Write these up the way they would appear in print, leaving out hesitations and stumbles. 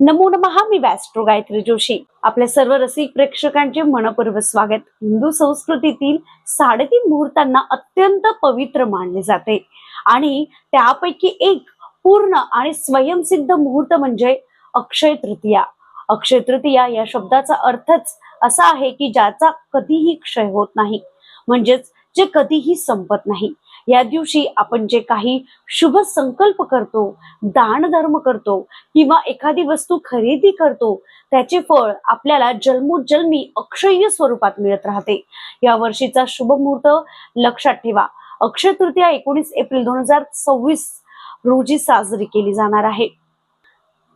नमो नमः. मी वॅस्ट्रो गायत्री जोशी. आपल्या सर्व रसिक प्रेक्षकांचे मनपूर्वक स्वागत. हिंदू संस्कृतीतील 3.5 मुहूर्तांना अत्यंत पवित्र मानले जाते आणि त्यापैकी एक पूर्ण आणि स्वयंसिद्ध मुहूर्त म्हणजे अक्षय तृतीया. अक्षय तृतीया या शब्दाचा अर्थच असा आहे की ज्याचा कधीही क्षय होत नाही, म्हणजेच जे कधीही संपत नाही. या दिवशी आपण जे काही शुभ संकल्प करतो, दान धर्म करतो किंवा एखादी वस्तू खरेदी करतो, त्याचे फळ आपल्याला जन्मोजन्मी अक्षय स्वरूपात मिळत राहते. या वर्षीचा शुभ मुहूर्त लक्षात ठेवा. अक्षय तृतीया 19 एप्रिल 2026 रोजी साजरी केली जाणार आहे.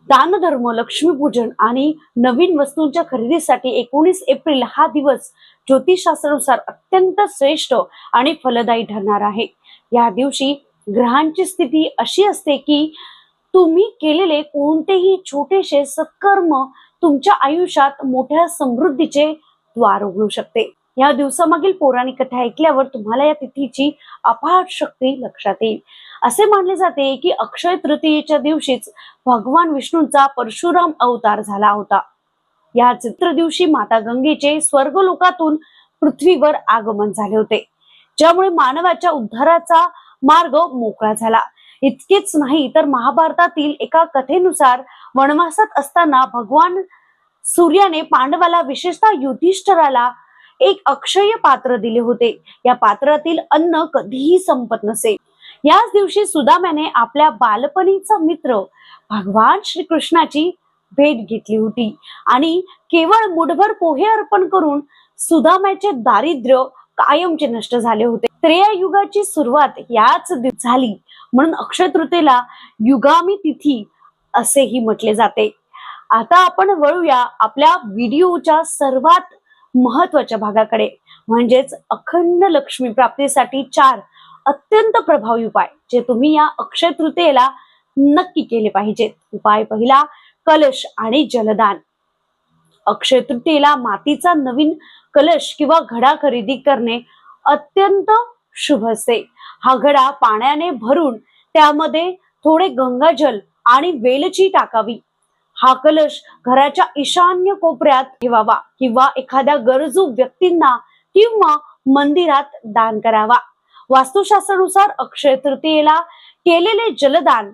दानधर्म, लक्ष्मीपूजन आणि नवीन वस्तूंच्या खरेदीसाठी 19 एप्रिल हा दिवस ज्योतिषशास्त्रानुसार अत्यंत श्रेष्ठ आणि फलदायी ठरणार आहे. या दिवशी ग्रहांची स्थिती अशी असते की तुम्ही केलेले कोणतेही छोटेसे सत्कर्म तुमच्या आयुष्यात मोठ्या समृद्धीचे द्वार उघडू शकते. या दिवसामागील पौराणिक कथा ऐकल्यावर तुम्हाला या तिथीची अफाट शक्ती लक्षात येईल. असे मानले जाते की अक्षय तृतीयेच्या दिवशीच भगवान विष्णूंचा परशुराम अवतार झाला होता. या चित्र दिवशी माता गंगेचे स्वर्गलोकातून पृथ्वीवर आगमन झाले होते, ज्यामुळे मानवाच्या उद्धाराचा मार्ग मोकळा झाला. इतकेच नाही तर महाभारतातील एका कथेनुसार वनवासात असताना भगवान सूर्याने पांडवाला, विशेषतः युधिष्ठिराला एक अक्षय पात्र दिले होते. या पात्रातील अन्न कधीही संपत नसे. याच दिवशी सुदाम्याने आपल्या बालपणीचा मित्र भगवान श्रीकृष्णाची भेट घेतली होती आणि केवळ मुठभर पोहे अर्पण करून सुदाम्याचे दारिद्र्य कायमचे नष्ट झाले होते. त्रेतायुगाची सुरुवात याच दिवशी झाली, म्हणून अक्षय तृतीयेला युगामी तिथी असेही म्हटले जाते. आता आपण वळूया आपल्या व्हिडिओच्या सर्वात महत्वाच्या भागाकडे, म्हणजेच अखंड लक्ष्मी प्राप्तीसाठी 4 अत्यंत प्रभावी उपाय जे तुम्ही या अक्षय तृतीयेला नक्की केले पाहिजेत. उपाय पहिला, कलश आणि जलदान. अक्षय तृतीयेला मातीचा नवीन कलश किंवा घडा खरेदी करणे अत्यंत शुभ असते. हा घडा पाण्याने भरून त्यामध्ये थोडे गंगाजल आणि वेलची टाकावी. हा कलश घराच्या ईशान्य कोपऱ्यात ठेवावा किंवा एखाद्या गरजू व्यक्तींना किंवा मंदिरात दान करावा. वास्तुशास्त्रानुसार अक्षय तृतीयेला केलेले जलदान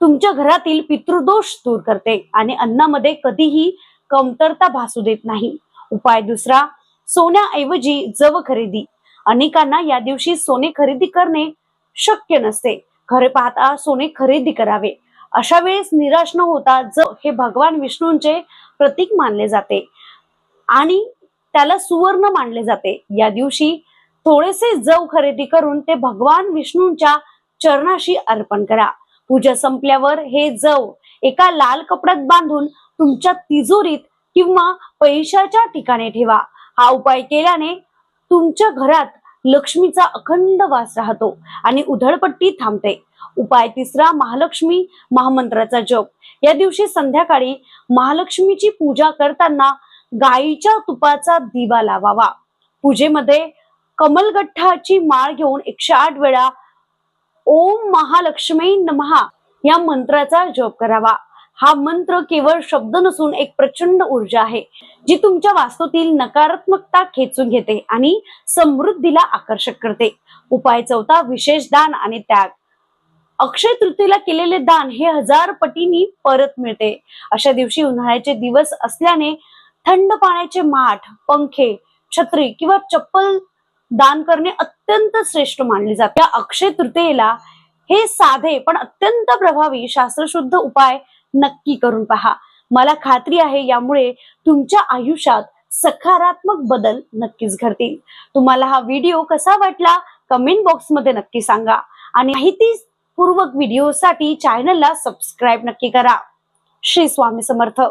तुमच्या घरातील पितृदोष दूर करते आणि अन्नामध्ये कधीही कमतरता भासू देत नाही. उपाय दुसरा, सोन्याऐवजी जव खरेदी. अनेकांना या दिवशी सोने खरेदी करणे शक्य नसते. खरे पाहता सोने खरेदी करावे. अशा वेळेस निराश न होता जव हे भगवान विष्णूंचे प्रतीक मानले जाते आणि त्याला सुवर्ण मानले जाते. या दिवशी थोडेसे जव खरेदी करून ते भगवान विष्णूंच्या चरणाशी अर्पण करा. पूजा संपल्यावर हे जव एका लाल कपड्यात बांधून तुमच्या तिजोरीत किंवा पैशाच्या ठिकाणी ठेवा. हा उपाय केल्याने तुमच्या घरात लक्ष्मीचा अखंड वास राहतो आणि उधळपट्टी थांबते. उपाय तिसरा, महालक्ष्मी महामंत्राचा जप. या दिवशी संध्याकाळी महालक्ष्मीची पूजा करताना गायीच्या तुपाचा दिवा लावावा. पूजेमध्ये कमलगठ्ठाची माळ घेऊन 108 वेळा ओम महालक्ष्मी नमः या मंत्राचा जप करावा. हा मंत्र केवळ शब्द नसून एक प्रचंड ऊर्जा आहे, जी तुमच्या वास्तूतील नकारात्मकता खेचून घेते आणि समृद्धीला आकर्षक करते. उपाय चौथा, विशेष दान आणि त्याग. अक्षय तृतीयेला केलेले दान हे 1000 पटींनी परत मिळते. अशा दिवशी उन्हाळ्याचे दिवस असल्याने थंड पाण्याचे माठ, पंखे, छत्री किंवा चप्पल दान करणे अत्यंत श्रेष्ठ मानले जाते. या अक्षय तृतीयेला हे साधे पण अत्यंत प्रभावी शास्त्रशुद्ध उपाय नक्की करून पहा. मला खात्री आहे यामुळे तुमच्या आयुष्यात सकारात्मक बदल नक्कीच घडतील. तुम्हाला हा व्हिडिओ कसा वाटला कमेंट बॉक्स मध्ये नक्की सांगा आणि माहितीपूर्वक व्हिडिओसाठी चॅनलला सबस्क्राईब नक्की करा. श्री स्वामी समर्थ.